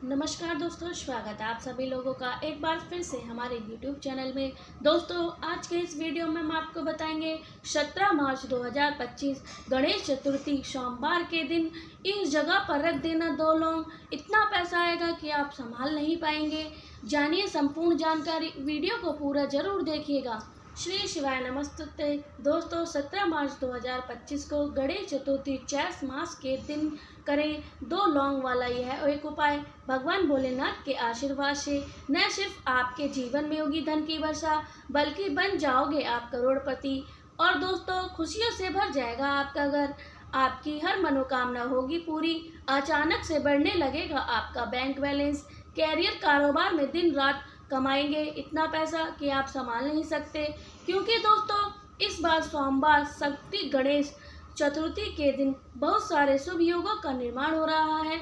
नमस्कार दोस्तों, स्वागत है आप सभी लोगों का एक बार फिर से हमारे YouTube चैनल में। दोस्तों, आज के इस वीडियो में हम आपको बताएंगे 17 मार्च 2025 गणेश चतुर्थी सोमवार के दिन इस जगह पर रख देना 2 लौंग, इतना पैसा आएगा कि आप संभाल नहीं पाएंगे। जानिए संपूर्ण जानकारी, वीडियो को पूरा जरूर देखिएगा। श्री शिवाय नमस्ते। दोस्तों, 17 मार्च 2025 को गणेश चतुर्थी चैत मास के दिन करें 2 लौंग वाला यह एक उपाय। भगवान भोलेनाथ के आशीर्वाद से न सिर्फ आपके जीवन में होगी धन की वर्षा, बल्कि बन जाओगे आप करोड़पति। और दोस्तों, खुशियों से भर जाएगा आपका घर, आपकी हर मनोकामना होगी पूरी। अचानक से बढ़ने लगेगा आपका बैंक बैलेंस। कैरियर, कारोबार में दिन रात कमाएंगे इतना पैसा कि आप संभाल नहीं सकते, क्योंकि दोस्तों इस बार सोमवार शक्ति गणेश चतुर्थी के दिन बहुत सारे शुभ योगों का निर्माण हो रहा है,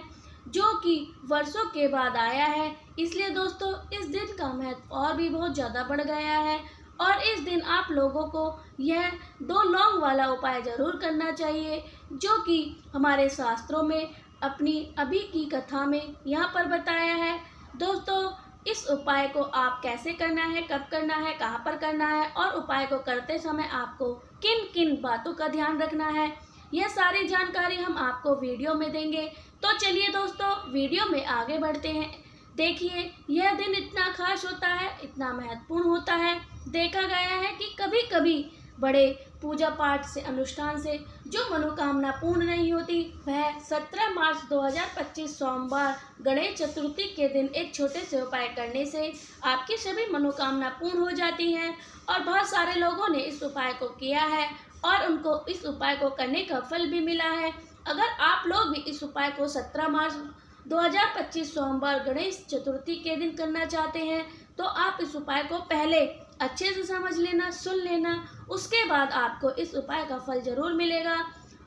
जो कि वर्षों के बाद आया है। इसलिए दोस्तों, इस दिन का महत्व और भी बहुत ज़्यादा बढ़ गया है और इस दिन आप लोगों को यह 2 लौंग वाला उपाय जरूर करना चाहिए, जो कि हमारे शास्त्रों में अपनी अभी की कथा में यहाँ पर बताया है। दोस्तों, इस उपाय को आप कैसे करना है, कब करना है, कहाँ पर करना है और उपाय को करते समय आपको किन किन बातों का ध्यान रखना है, यह सारी जानकारी हम आपको वीडियो में देंगे। तो चलिए दोस्तों, वीडियो में आगे बढ़ते हैं। देखिए, यह दिन इतना खास होता है, इतना महत्वपूर्ण होता है। देखा गया है कि कभी कभी बड़े पूजा पाठ से, अनुष्ठान से जो मनोकामना पूर्ण नहीं होती, वह 17 मार्च 2025 सोमवार गणेश चतुर्थी के दिन एक छोटे से उपाय करने से आपकी सभी मनोकामना पूर्ण हो जाती हैं। और बहुत सारे लोगों ने इस उपाय को किया है और उनको इस उपाय को करने का फल भी मिला है। अगर आप लोग भी इस उपाय को 17 मार्च 2025 सोमवार गणेश चतुर्थी के दिन करना चाहते हैं, तो आप इस उपाय को पहले अच्छे से समझ लेना, सुन लेना, उसके बाद आपको इस उपाय का फल जरूर मिलेगा।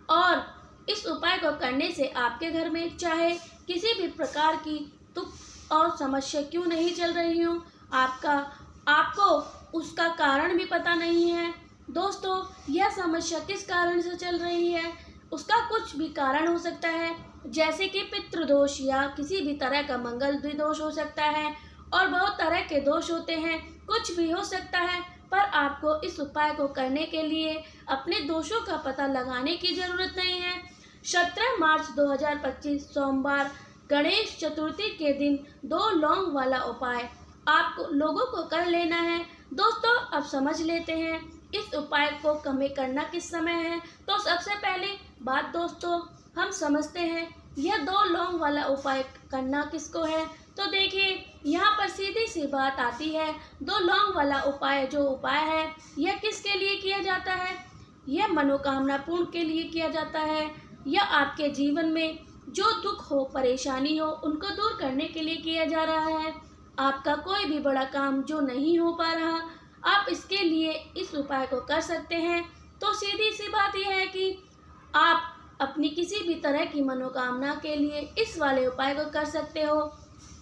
और इस उपाय को करने से आपके घर में चाहे किसी भी प्रकार की दुख और समस्या क्यों नहीं चल रही हो, आपको उसका कारण भी पता नहीं है। दोस्तों, यह समस्या किस कारण से चल रही है, उसका कुछ भी कारण हो सकता है, जैसे कि पितृदोष या किसी भी तरह का मंगल दोष हो सकता है, और बहुत तरह के दोष होते हैं, कुछ भी हो सकता है। पर आपको इस उपाय को करने के लिए अपने दोषों का पता लगाने की जरूरत नहीं है। 17 मार्च 2025 सोमवार गणेश चतुर्थी के दिन 2 लौंग वाला उपाय आप लोगों को कर लेना है। दोस्तों, अब समझ लेते हैं इस उपाय को हमें करना किस समय है। तो सबसे पहले बात दोस्तों, हम समझते हैं यह 2 लौंग वाला उपाय करना किसको है। तो देखिए, यहाँ पर सीधी सी बात आती है। 2 लौंग वाला उपाय जो उपाय है, यह किसके लिए किया जाता है? यह मनोकामना पूर्ण के लिए किया जाता है। यह आपके जीवन में जो दुख हो, परेशानी हो, उनको दूर करने के लिए किया जा रहा है। आपका कोई भी बड़ा काम जो नहीं हो पा रहा, आप इसके लिए इस उपाय को कर सकते हैं। तो सीधी सी बात यह है कि आप अपनी किसी भी तरह की मनोकामना के लिए इस वाले उपाय को कर सकते हो।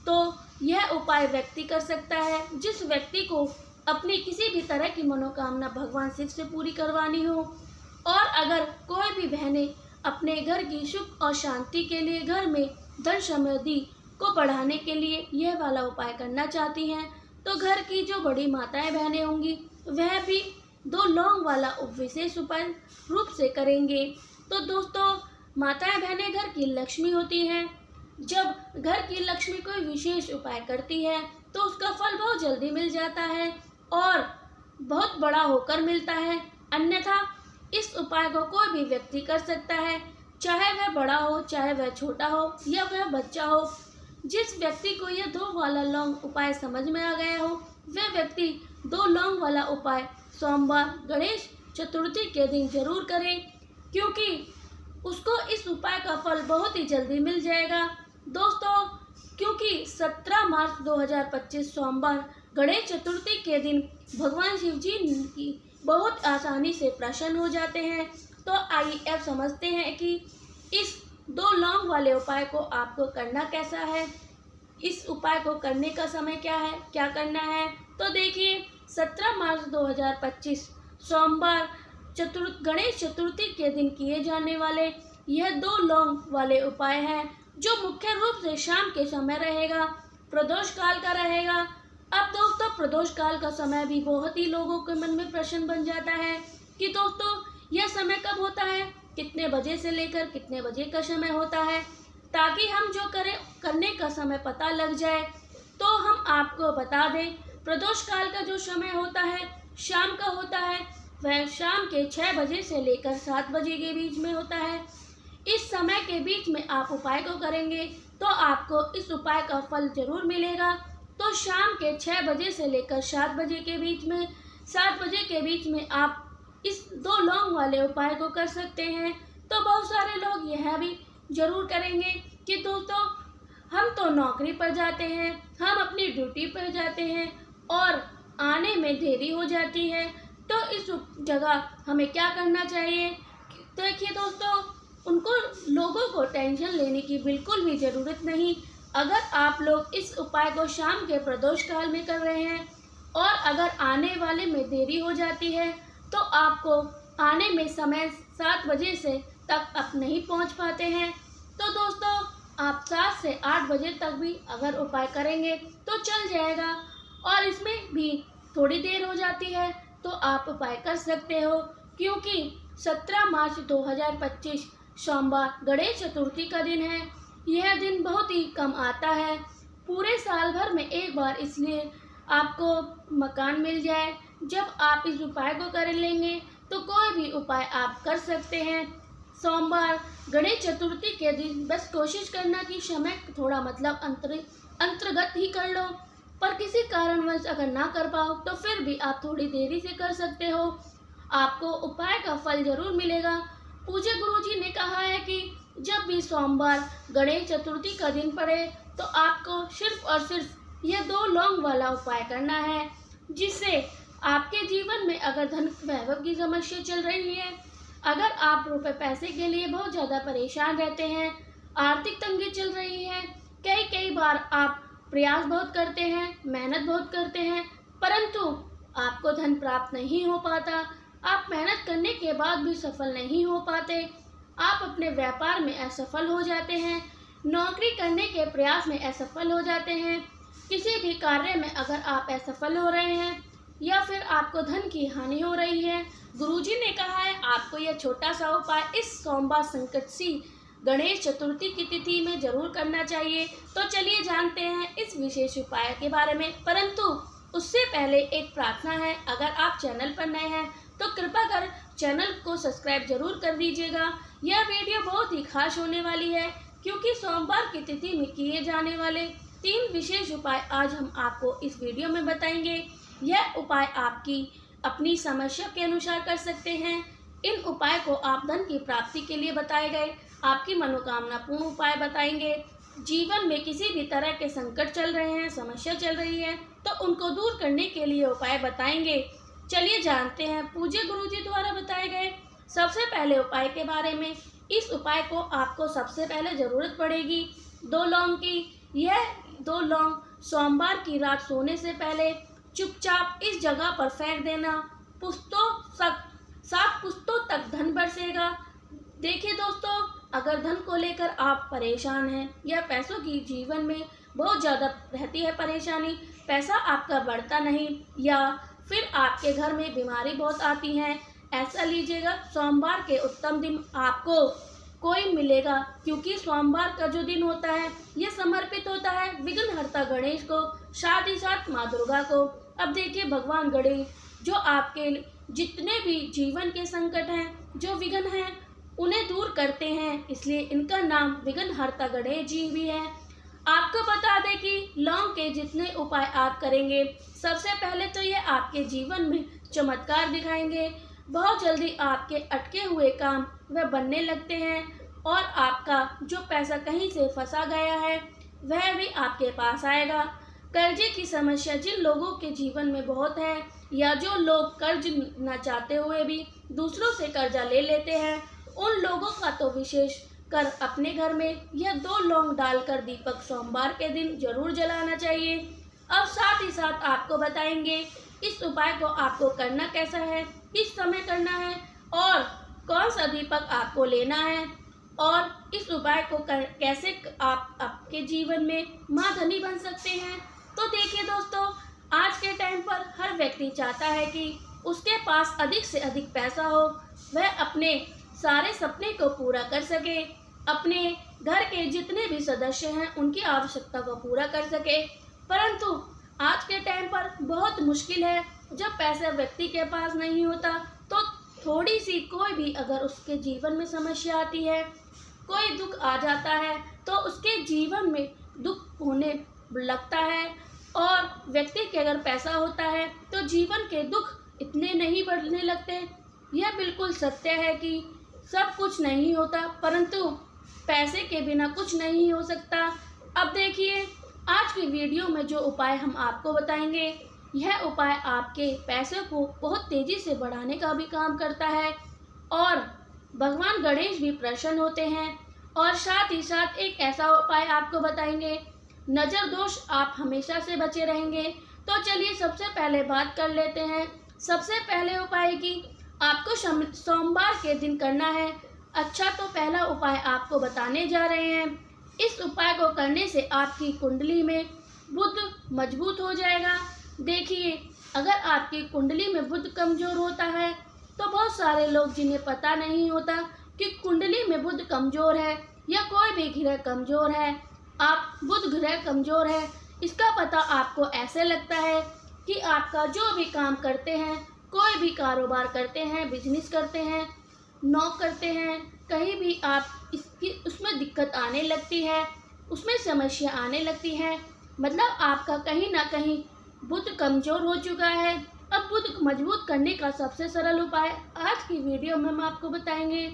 तो यह उपाय व्यक्ति कर सकता है जिस व्यक्ति को अपनी किसी भी तरह की मनोकामना भगवान शिव से पूरी करवानी हो। और अगर कोई भी बहनें अपने घर की सुख और शांति के लिए, घर में धन समृद्धि को बढ़ाने के लिए यह वाला उपाय करना चाहती हैं, तो घर की जो बड़ी माताएं बहनें होंगी, वह भी 2 लौंग वाला विशेष उपाय रूप से करेंगे। तो दोस्तों, माताएं बहनें घर की लक्ष्मी होती हैं। जब घर की लक्ष्मी कोई विशेष उपाय करती है, तो उसका फल बहुत जल्दी मिल जाता है और बहुत बड़ा होकर मिलता है। अन्यथा इस उपाय को कोई भी व्यक्ति कर सकता है, चाहे वह बड़ा हो, चाहे वह छोटा हो या वह बच्चा हो। जिस व्यक्ति को यह 2 वाला लौंग उपाय समझ में आ गया हो, वह व्यक्ति 2 लौंग वाला उपाय सोमवार गणेश चतुर्थी के दिन जरूर करे, क्योंकि उसको इस उपाय का फल बहुत ही जल्दी मिल जाएगा। दोस्तों, क्योंकि 17 मार्च 2025 सोमवार गणेश चतुर्थी के दिन भगवान शिव जी की बहुत आसानी से प्रसन्न हो जाते हैं। तो आइए अब समझते हैं कि इस 2 लौंग वाले उपाय को आपको करना कैसा है, इस उपाय को करने का समय क्या है, क्या करना है। तो देखिए, 17 मार्च 2025 सोमवार गणेश चतुर्थी के दिन किए जाने वाले यह 2 लौंग वाले उपाय हैं। जो मुख्य रूप से शाम के समय रहेगा, प्रदोष काल का रहेगा। अब दोस्तों प्रदोष काल का समय भी बहुत ही लोगों के मन में प्रश्न बन जाता है कि दोस्तों यह समय कब होता है, कितने बजे से लेकर कितने बजे का समय होता है, ताकि हम जो करें करने का समय पता लग जाए। तो हम आपको बता दें, प्रदोष काल का जो समय होता है शाम का होता है, वह शाम के 6 बजे से लेकर 7 बजे के बीच में होता है। इस समय के बीच में आप उपाय को करेंगे तो आपको इस उपाय का फल जरूर मिलेगा। तो शाम के 6 बजे से लेकर 7 बजे के बीच में, 7 बजे के बीच में आप इस 2 लौंग वाले उपाय को कर सकते हैं। तो बहुत सारे लोग यह भी जरूर करेंगे कि दोस्तों हम तो नौकरी पर जाते हैं, हम अपनी ड्यूटी पर जाते हैं और आने में देरी हो जाती है, तो इस जगह हमें क्या करना चाहिए। देखिए दोस्तों, उनको लोगों को टेंशन लेने की बिल्कुल भी ज़रूरत नहीं। अगर आप लोग इस उपाय को शाम के प्रदोष काल में कर रहे हैं और अगर आने वाले में देरी हो जाती है तो आपको आने में समय 7 बजे से तक आप नहीं पहुंच पाते हैं, तो दोस्तों आप 7 से 8 बजे तक भी अगर उपाय करेंगे तो चल जाएगा। और इसमें भी थोड़ी देर हो जाती है तो आप उपाय कर सकते हो, क्योंकि 17 मार्च 2025 सोमवार गणेश चतुर्थी का दिन है। यह दिन बहुत ही कम आता है, पूरे साल भर में एक बार, इसलिए आपको मकान मिल जाए। जब आप इस उपाय को कर लेंगे तो कोई भी उपाय आप कर सकते हैं। सोमवार गणेश चतुर्थी के दिन बस कोशिश करना कि समय थोड़ा मतलब अंतर्गत ही कर लो, पर किसी कारणवश अगर ना कर पाओ तो फिर भी आप थोड़ी देरी से कर सकते हो, आपको उपाय का फल जरूर मिलेगा। पूज्य गुरुजी ने कहा है कि जब भी सोमवार गणेश चतुर्थी का दिन पड़े तो आपको सिर्फ और सिर्फ यह 2 लौंग वाला उपाय करना है, जिससे आपके जीवन में अगर धन वैभव की समस्या चल रही है, अगर आप रुपए पैसे के लिए बहुत ज़्यादा परेशान रहते हैं, आर्थिक तंगी चल रही है, कई बार आप प्रयास बहुत करते हैं, मेहनत बहुत करते हैं, परंतु आपको धन प्राप्त नहीं हो पाता, आप मेहनत करने के बाद भी सफल नहीं हो पाते, आप अपने व्यापार में असफल हो जाते हैं, नौकरी करने के प्रयास में असफल हो जाते हैं, किसी भी कार्य में अगर आप असफल हो रहे हैं या फिर आपको धन की हानि हो रही है, गुरुजी ने कहा है आपको यह छोटा सा उपाय इस सोमवार संकटसी गणेश चतुर्थी की तिथि में जरूर करना चाहिए। तो चलिए जानते हैं इस विशेष उपाय के बारे में, परंतु उससे पहले एक प्रार्थना है, अगर आप चैनल पर नए हैं तो कृपा कर चैनल को सब्सक्राइब जरूर कर दीजिएगा। यह वीडियो बहुत ही खास होने वाली है, क्योंकि सोमवार की तिथि में किए जाने वाले 3 विशेष उपाय आज हम आपको इस वीडियो में बताएंगे। यह उपाय आपकी अपनी समस्या के अनुसार कर सकते हैं। इन उपाय को आप धन की प्राप्ति के लिए बताए गए आपकी मनोकामना पूर्ण उपाय बताएंगे। जीवन में किसी भी तरह के संकट चल रहे हैं, समस्या चल रही है, तो उनको दूर करने के लिए उपाय बताएंगे। चलिए जानते हैं पूज्य गुरुजी द्वारा बताए गए सबसे पहले उपाय के बारे में। इस उपाय को आपको सबसे पहले ज़रूरत पड़ेगी 2 लौंग की। यह 2 लौंग सोमवार की रात सोने से पहले चुपचाप इस जगह पर फेंक देना। 7 पुश्तों तक धन बरसेगा। देखिए दोस्तों, अगर धन को लेकर आप परेशान हैं या पैसों की जीवन में बहुत ज़्यादा रहती है परेशानी, पैसा आपका बढ़ता नहीं या फिर आपके घर में बीमारी बहुत आती है, ऐसा लीजिएगा सोमवार के उत्तम दिन आपको कोई मिलेगा, क्योंकि सोमवार का जो दिन होता है यह समर्पित होता है विघ्नहर्ता गणेश को, साथ ही साथ माँ दुर्गा को। अब देखिए भगवान गणेश जो आपके जितने भी जीवन के संकट हैं, जो विघ्न हैं, उन्हें दूर करते हैं, इसलिए इनका नाम विघ्नहर्ता गणेश जी भी है। आपको बता दें कि लौंग के जितने उपाय आप करेंगे, सबसे पहले तो ये आपके जीवन में चमत्कार दिखाएंगे। बहुत जल्दी आपके अटके हुए काम वह बनने लगते हैं और आपका जो पैसा कहीं से फंसा गया है वह भी आपके पास आएगा। कर्जे की समस्या जिन लोगों के जीवन में बहुत है, या जो लोग कर्ज न चाहते हुए भी दूसरों से कर्जा ले लेते हैं, उन लोगों का तो विशेष कर अपने घर में यह 2 लौंग डालकर दीपक सोमवार के दिन जरूर जलाना चाहिए। अब साथ ही साथ आपको बताएंगे इस उपाय को आपको करना कैसा है, किस समय करना है और कौन सा दीपक आपको लेना है, और इस उपाय को कैसे आप आपके जीवन में माँ धनी बन सकते हैं। तो देखिए दोस्तों, आज के टाइम पर हर व्यक्ति चाहता है कि उसके पास अधिक से अधिक पैसा हो, वह अपने सारे सपने को पूरा कर सके, अपने घर के जितने भी सदस्य हैं उनकी आवश्यकता को पूरा कर सके। परंतु आज के टाइम पर बहुत मुश्किल है, जब पैसा व्यक्ति के पास नहीं होता तो थोड़ी सी कोई भी अगर उसके जीवन में समस्या आती है, कोई दुख आ जाता है तो उसके जीवन में दुख होने लगता है। और व्यक्ति के अगर पैसा होता है तो जीवन के दुख इतने नहीं बढ़ने लगते। यह बिल्कुल सत्य है कि सब कुछ नहीं होता, परंतु पैसे के बिना कुछ नहीं हो सकता। अब देखिए, आज की वीडियो में जो उपाय हम आपको बताएंगे, यह उपाय आपके पैसे को बहुत तेज़ी से बढ़ाने का भी काम करता है और भगवान गणेश भी प्रसन्न होते हैं। और साथ ही साथ एक ऐसा उपाय आपको बताएंगे, नज़र दोष आप हमेशा से बचे रहेंगे। तो चलिए सबसे पहले बात कर लेते हैं सबसे पहले उपाय की। आपको सोमवार के दिन करना है। अच्छा, तो पहला उपाय आपको बताने जा रहे हैं। इस उपाय को करने से आपकी कुंडली में बुध मजबूत हो जाएगा। देखिए, अगर आपकी कुंडली में बुध कमज़ोर होता है तो बहुत सारे लोग जिन्हें पता नहीं होता कि कुंडली में बुध कमज़ोर है या कोई भी ग्रह कमज़ोर है, आप बुध ग्रह कमज़ोर है, इसका पता आपको ऐसे लगता है कि आपका जो भी काम करते हैं, कोई भी कारोबार करते हैं, बिजनेस करते हैं, नौकरी करते हैं, कहीं भी आप उसमें दिक्कत आने लगती है, उसमें समस्या आने लगती है। मतलब आपका कहीं ना कहीं बुध कमज़ोर हो चुका है। अब बुध मजबूत करने का सबसे सरल उपाय आज की वीडियो में हम आपको बताएंगे।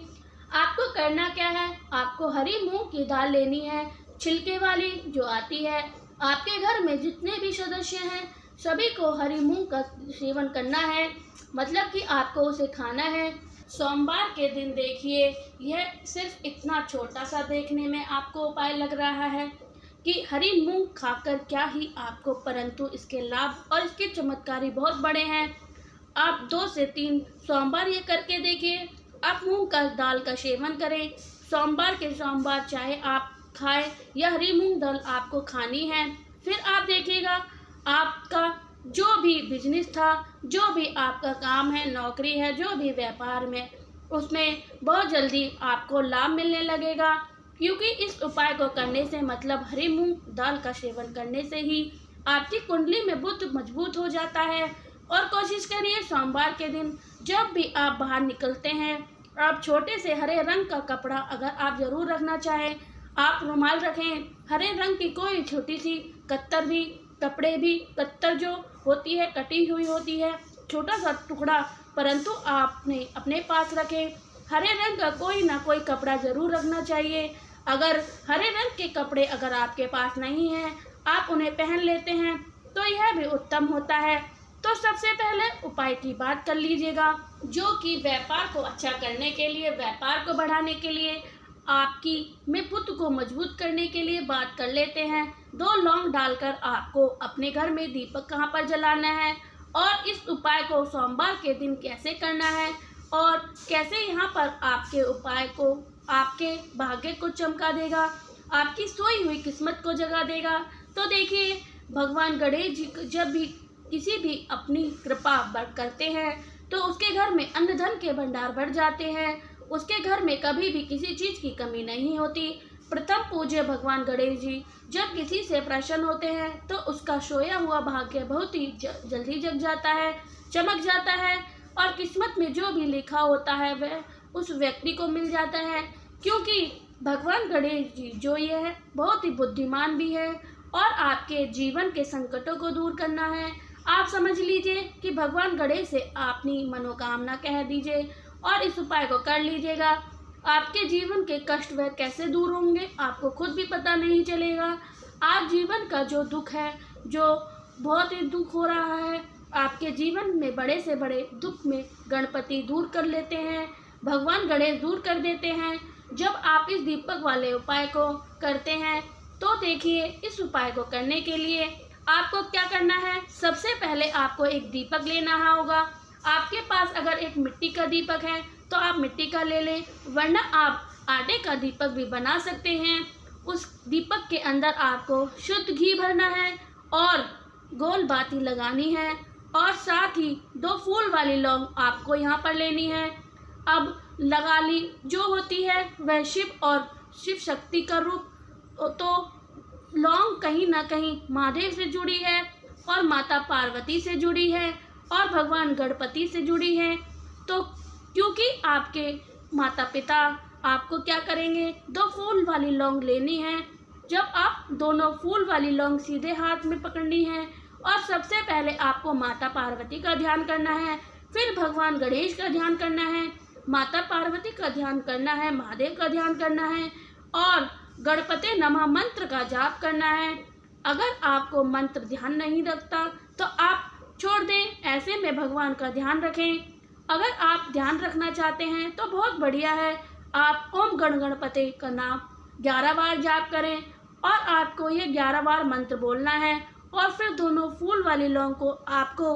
आपको करना क्या है, आपको हरी मूंग की दाल लेनी है, छिलके वाली जो आती है। आपके घर में जितने भी सदस्य हैं सभी को हरी मूंग का सेवन करना है, मतलब कि आपको उसे खाना है। सोमवार के दिन देखिए, यह सिर्फ इतना छोटा सा देखने में आपको उपाय लग रहा है कि हरी मूंग खाकर क्या ही आपको, परंतु इसके लाभ और इसके चमत्कारी बहुत बड़े हैं। आप 2 से 3 सोमवार ये करके देखिए। आप मूंग का दाल का सेवन करें। सोमवार के सोमवार चाहे आप खाएं या हरी मूंग दाल आपको खानी है। फिर आप देखिएगा, आपका जो भी बिजनेस था, जो भी आपका काम है, नौकरी है, जो भी व्यापार में, उसमें बहुत जल्दी आपको लाभ मिलने लगेगा। क्योंकि इस उपाय को करने से, मतलब हरी मूंग दाल का सेवन करने से ही आपकी कुंडली में बुध मजबूत हो जाता है। और कोशिश करिए सोमवार के दिन जब भी आप बाहर निकलते हैं, आप छोटे से हरे रंग का कपड़ा अगर आप ज़रूर रखना चाहें, आप रुमाल रखें। हरे रंग की कोई छोटी सी कत्तर भी, कपड़े भी, कत्तर जो होती है कटी हुई होती है, छोटा सा टुकड़ा, परंतु आपने अपने पास रखें। हरे रंग का कोई ना कोई कपड़ा ज़रूर रखना चाहिए। अगर हरे रंग के कपड़े अगर आपके पास नहीं हैं, आप उन्हें पहन लेते हैं तो यह भी उत्तम होता है। तो सबसे पहले उपाय की बात कर लीजिएगा, जो कि व्यापार को अच्छा करने के लिए, व्यापार को बढ़ाने के लिए, आपकी में बुध को मजबूत करने के लिए बात कर लेते हैं। 2 लौंग डालकर आपको अपने घर में दीपक कहाँ पर जलाना है और इस उपाय को सोमवार के दिन कैसे करना है और कैसे यहाँ पर आपके उपाय को आपके भाग्य को चमका देगा, आपकी सोई हुई किस्मत को जगा देगा। तो देखिए, भगवान गणेश जी जब भी किसी भी अपनी कृपा करते हैं तो उसके घर में अन्न धन के भंडार बढ़ जाते हैं, उसके घर में कभी भी किसी चीज़ की कमी नहीं होती। प्रथम पूज्य भगवान गणेश जी जब किसी से प्रसन्न होते हैं तो उसका सोया हुआ भाग्य बहुत ही जल्दी जग जाता है, चमक जाता है और किस्मत में जो भी लिखा होता है वह उस व्यक्ति को मिल जाता है। क्योंकि भगवान गणेश जी जो ये है बहुत ही बुद्धिमान भी है और आपके जीवन के संकटों को दूर करना है। आप समझ लीजिए कि भगवान गणेश से अपनी मनोकामना कह दीजिए और इस उपाय को कर लीजिएगा। आपके जीवन के कष्ट वह कैसे दूर होंगे आपको खुद भी पता नहीं चलेगा। आप जीवन का जो दुख है, जो बहुत ही दुख हो रहा है आपके जीवन में, बड़े से बड़े दुख में गणपति दूर कर लेते हैं, भगवान गणेश दूर कर देते हैं जब आप इस दीपक वाले उपाय को करते हैं। तो देखिए, इस उपाय को करने के लिए आपको क्या करना है। सबसे पहले आपको एक दीपक लेना होगा। आपके पास अगर एक मिट्टी का दीपक है तो आप मिट्टी का ले लें, वरना आप आटे का दीपक भी बना सकते हैं। उस दीपक के अंदर आपको शुद्ध घी भरना है और गोल बाती लगानी है और साथ ही 2 फूल वाली लौंग आपको यहाँ पर लेनी है। अब लगाली जो होती है वह शिव और शिव शक्ति का रूप, तो लौंग कहीं ना कहीं महादेव से जुड़ी है और माता पार्वती से जुड़ी है और भगवान गणपति से जुड़ी है। तो क्योंकि आपके माता पिता आपको क्या करेंगे, 2 फूल वाली लौंग लेनी है। जब आप दोनों फूल वाली लौंग सीधे हाथ में पकड़नी है और सबसे पहले आपको माता पार्वती का ध्यान करना है, फिर भगवान गणेश का ध्यान करना है, माता पार्वती का ध्यान करना है, महादेव का ध्यान करना है और गणपते नमः मंत्र का जाप करना है। अगर आपको मंत्र ध्यान नहीं रखता तो आप छोड़ दें, ऐसे में भगवान का ध्यान रखें। अगर आप ध्यान रखना चाहते हैं तो बहुत बढ़िया है, आप ओम गण गणपते का नाम 11 बार जाप करें और आपको ये 11 बार मंत्र बोलना है और फिर दोनों फूल वाली लौंग को आपको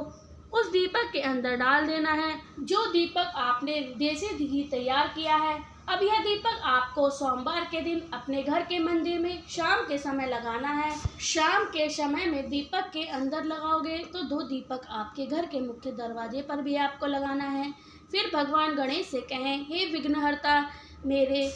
उस दीपक के अंदर डाल देना है, जो दीपक आपने देसी घी तैयार किया है। अब यह दीपक आपको सोमवार के दिन अपने घर के मंदिर में शाम के समय लगाना है। शाम के समय में दीपक के अंदर लगाओगे तो 2 दीपक आपके घर के मुख्य दरवाजे पर भी आपको लगाना है। फिर भगवान गणेश से कहें, हे विघ्नहर्ता, मेरे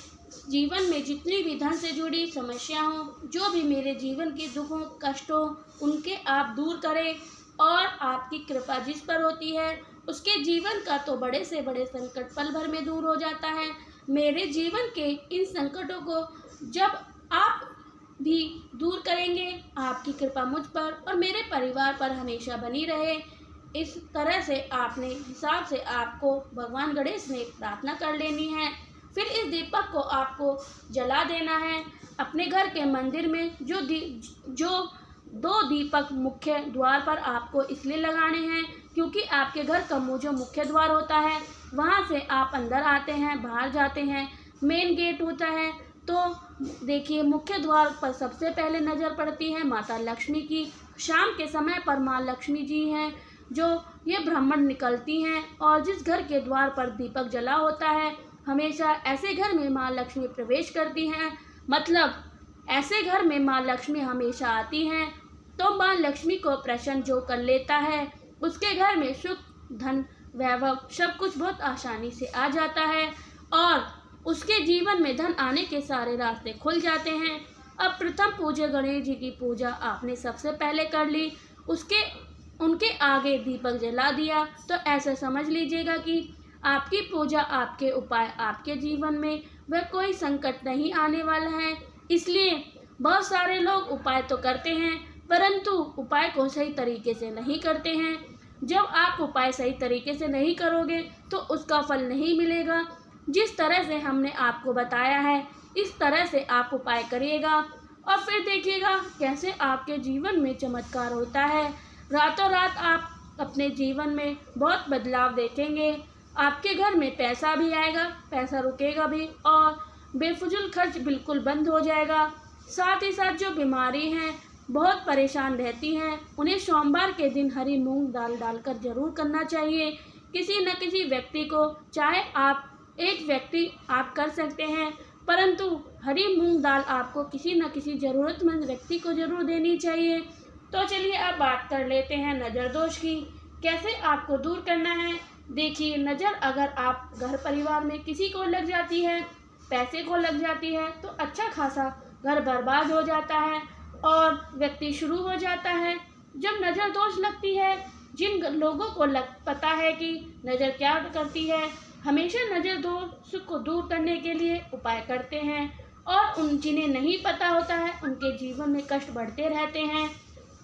जीवन में जितनी भी धन से जुड़ी समस्या हो, जो भी मेरे जीवन के दुखों कष्ट हो, उनके आप दूर करें और आपकी कृपा जिस पर होती है उसके जीवन का तो बड़े से बड़े संकट पल भर में दूर हो जाता है। मेरे जीवन के इन संकटों को जब आप भी दूर करेंगे, आपकी कृपा मुझ पर और मेरे परिवार पर हमेशा बनी रहे। इस तरह से आपने हिसाब से आपको भगवान गणेश में प्रार्थना कर लेनी है। फिर इस दीपक को आपको जला देना है अपने घर के मंदिर में। जो 2 दीपक मुख्य द्वार पर आपको इसलिए लगाने हैं क्योंकि आपके घर का जो मुख्य द्वार होता है वहाँ से आप अंदर आते हैं, बाहर जाते हैं, मेन गेट होता है। तो देखिए, मुख्य द्वार पर सबसे पहले नज़र पड़ती है माता लक्ष्मी की। शाम के समय पर माँ लक्ष्मी जी हैं जो ये ब्राह्मण निकलती हैं और जिस घर के द्वार पर दीपक जला होता है हमेशा ऐसे घर में माँ लक्ष्मी प्रवेश करती हैं, मतलब ऐसे घर में माँ लक्ष्मी हमेशा आती हैं। तो माँ लक्ष्मी को प्रसन्न जो कर लेता है उसके घर में सुख, धन, वैभव सब कुछ बहुत आसानी से आ जाता है और उसके जीवन में धन आने के सारे रास्ते खुल जाते हैं। अब प्रथम पूज्य गणेश जी की पूजा आपने सबसे पहले कर ली, उनके आगे दीपक जला दिया, तो ऐसा समझ लीजिएगा कि आपकी पूजा, आपके उपाय, आपके जीवन में वह कोई संकट नहीं आने वाला है। इसलिए बहुत सारे लोग उपाय तो करते हैं परंतु उपाय को सही तरीके से नहीं करते हैं। जब आप उपाय सही तरीके से नहीं करोगे तो उसका फल नहीं मिलेगा। जिस तरह से हमने आपको बताया है इस तरह से आप उपाय करिएगा और फिर देखिएगा कैसे आपके जीवन में चमत्कार होता है। रातों रात आप अपने जीवन में बहुत बदलाव देखेंगे। आपके घर में पैसा भी आएगा, पैसा रुकेगा भी और बेफिजूल खर्च बिल्कुल बंद हो जाएगा। साथ ही साथ जो बीमारी हैं, बहुत परेशान रहती हैं, उन्हें सोमवार के दिन हरी मूंग दाल डालकर जरूर करना चाहिए। किसी न किसी व्यक्ति को, चाहे आप एक व्यक्ति आप कर सकते हैं परंतु हरी मूंग दाल आपको किसी न किसी ज़रूरतमंद व्यक्ति को ज़रूर देनी चाहिए। तो चलिए अब बात कर लेते हैं नज़र दोष की, कैसे आपको दूर करना है। देखिए, नज़र अगर आप घर परिवार में किसी को लग जाती है, पैसे को लग जाती है तो अच्छा खासा घर बर्बाद हो जाता है और व्यक्ति शुरू हो जाता है। जब नज़र दोष लगती है, जिन लोगों को पता है कि नज़र क्या करती है, हमेशा नज़र दोष को दूर करने के लिए उपाय करते हैं और जिन्हें नहीं पता होता है उनके जीवन में कष्ट बढ़ते रहते हैं।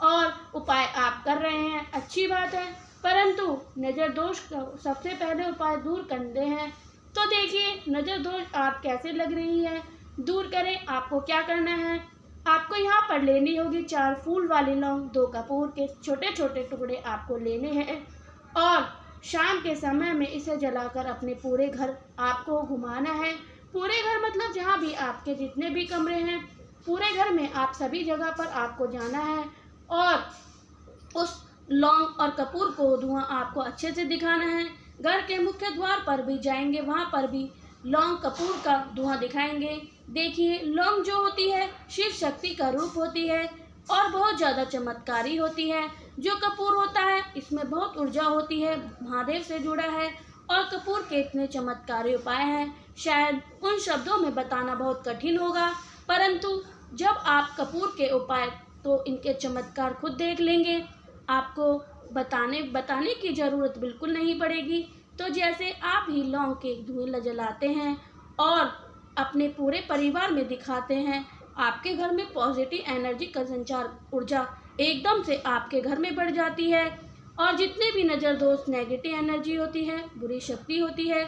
और उपाय आप कर रहे हैं, अच्छी बात है, परंतु नज़र दोष का सबसे पहले उपाय दूर करते हैं। तो देखिए, नज़र दोष आप कैसे लग रही है, दूर करें। आपको क्या करना है, आपको यहाँ पर लेनी होगी 4 फूल वाली लौंग, 2 कपूर के छोटे छोटे टुकड़े आपको लेने हैं और शाम के समय में इसे जलाकर अपने पूरे घर आपको घुमाना है। पूरे घर मतलब जहाँ भी आपके जितने भी कमरे हैं, पूरे घर में आप सभी जगह पर आपको जाना है और उस लौंग और कपूर को धुआं आपको अच्छे से दिखाना है। घर के मुख्य द्वार पर भी जाएंगे, वहाँ पर भी लौंग कपूर का धुआं दिखाएंगे। देखिए, लौंग जो होती है शिव शक्ति का रूप होती है और बहुत ज़्यादा चमत्कारी होती है। जो कपूर होता है इसमें बहुत ऊर्जा होती है, महादेव से जुड़ा है। और कपूर के इतने चमत्कारी उपाय हैं, शायद उन शब्दों में बताना बहुत कठिन होगा, परंतु जब आप कपूर के उपाय तो इनके चमत्कार खुद देख लेंगे, आपको बताने की ज़रूरत बिल्कुल नहीं पड़ेगी। तो जैसे आप ही लौंग के धुएं जलाते हैं और अपने पूरे परिवार में दिखाते हैं, आपके घर में पॉजिटिव एनर्जी का संचार, ऊर्जा एकदम से आपके घर में बढ़ जाती है और जितने भी नज़र दोष नेगेटिव एनर्जी होती है, बुरी शक्ति होती है,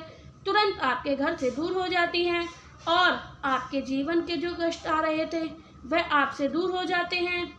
तुरंत आपके घर से दूर हो जाती हैं और आपके जीवन के जो कष्ट आ रहे थे वह आपसे दूर हो जाते हैं।